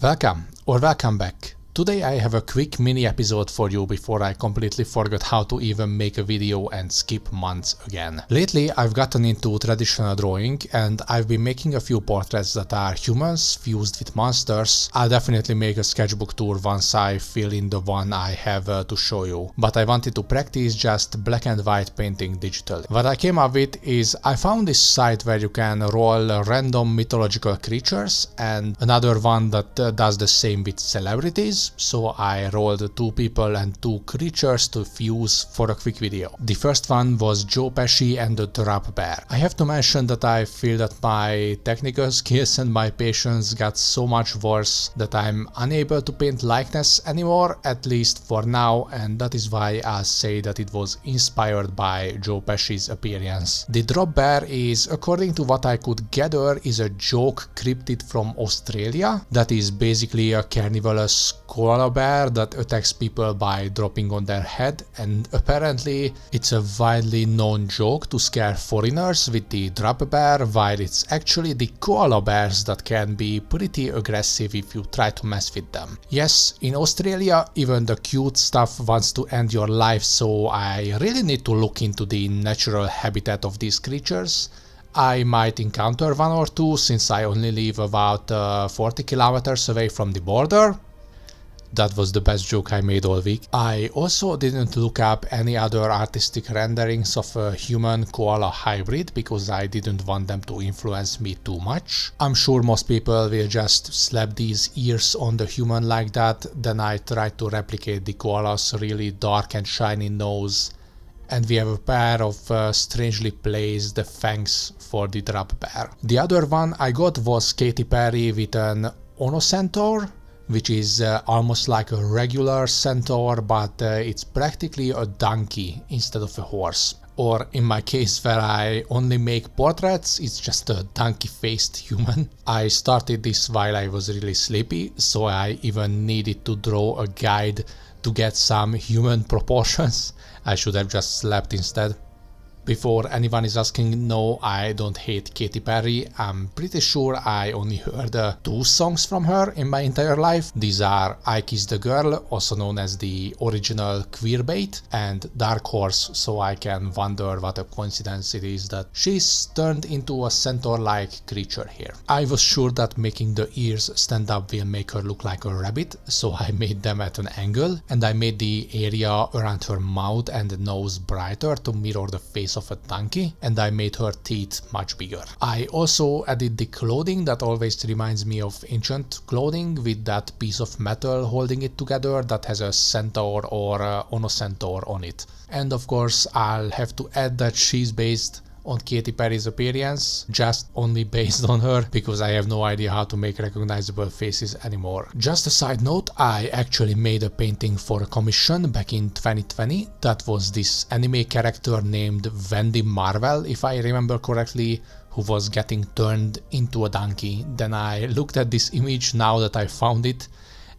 Welcome back. Today I have a quick mini episode for you before I completely forgot how to even make a video and skip months again. Lately I've gotten into traditional drawing and I've been making a few portraits that are humans fused with monsters. I'll definitely make a sketchbook tour once I fill in the one I have to show you, but I wanted to practice just black and white painting digitally. What I came up with is I found this site where you can roll random mythological creatures and another one that does the same with celebrities. So I rolled two people and two creatures to fuse for a quick video. The first one was Joe Pesci and the Drop Bear. I have to mention that I feel that my technical skills and my patience got so much worse that I'm unable to paint likeness anymore, at least for now, and that is why I'll say that it was inspired by Joe Pesci's appearance. The Drop Bear is, according to what I could gather, is a joke cryptid from Australia that is basically a carnivorous koala bear that attacks people by dropping on their head, and apparently it's a widely known joke to scare foreigners with the drop bear, while it's actually the koala bears that can be pretty aggressive if you try to mess with them. Yes, in Australia even the cute stuff wants to end your life, so I really need to look into the natural habitat of these creatures. I might encounter one or two since I only live about 40 kilometers away from the border. That was the best joke I made all week. I also didn't look up any other artistic renderings of a human-koala hybrid because I didn't want them to influence me too much. I'm sure most people will just slap these ears on the human like that. Then I tried to replicate the koala's really dark and shiny nose. And we have a pair of strangely placed fangs for the drop bear. The other one I got was Katy Perry with an Onocentaur, which is almost like a regular centaur, but it's practically a donkey instead of a horse. Or in my case where I only make portraits, it's just a donkey-faced human. I started this while I was really sleepy, so I even needed to draw a guide to get some human proportions. I should have just slept instead. Before anyone is asking, no, I don't hate Katy Perry. I'm pretty sure I only heard 2 songs from her in my entire life. These are I Kiss the Girl, also known as the original Queerbait, and Dark Horse, so I can wonder what a coincidence it is that she's turned into a centaur-like creature here. I was sure that making the ears stand up will make her look like a rabbit, so I made them at an angle, and I made the area around her mouth and nose brighter to mirror the face of a donkey, and I made her teeth much bigger. I also added the clothing that always reminds me of ancient clothing, with that piece of metal holding it together that has a centaur or Onocentaur on it. And of course I'll have to add that she's based on Katy Perry's appearance, just only based on her, because I have no idea how to make recognizable faces anymore. Just a side note, I actually made a painting for a commission back in 2020 that was this anime character named Wendy Marvel, if I remember correctly, who was getting turned into a donkey. Then I looked at this image now that I found it,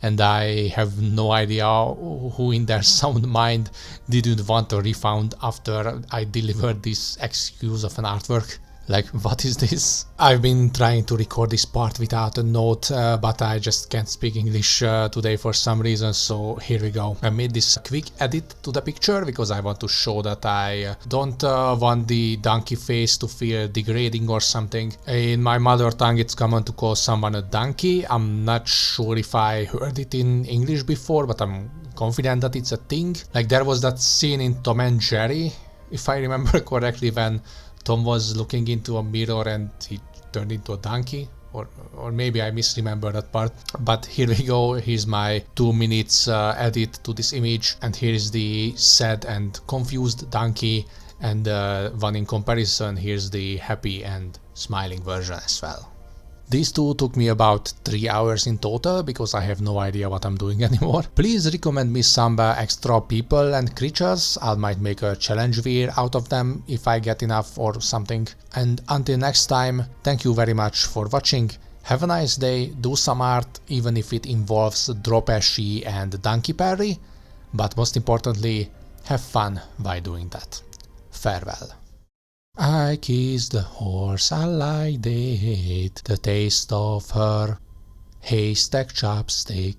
and I have no idea who in their sound mind didn't want a refund after I delivered this excuse of an artwork. Like, what is this? I've been trying to record this part without a note, but I just can't speak English today for some reason, so here we go. I made this quick edit to the picture because I want to show that I don't want the donkey face to feel degrading or something. In my mother tongue it's common to call someone a donkey. I'm not sure if I heard it in English before, but I'm confident that it's a thing. Like, there was that scene in Tom and Jerry, if I remember correctly, when Tom was looking into a mirror and he turned into a donkey, or maybe I misremember that part. But here we go, here's my 2 minutes edit to this image, and here is the sad and confused donkey, and one in comparison, here's the happy and smiling version as well. These two took me about 3 hours in total because I have no idea what I'm doing anymore. Please recommend me some extra people and creatures. I might make a challenge wheel out of them if I get enough or something. And until next time, thank you very much for watching. Have a nice day, do some art, even if it involves Joe Pesci and Donkey Perry. But most importantly, have fun while doing that. Farewell. I kissed the horse, I liked it, the taste of her Haystack chopstick.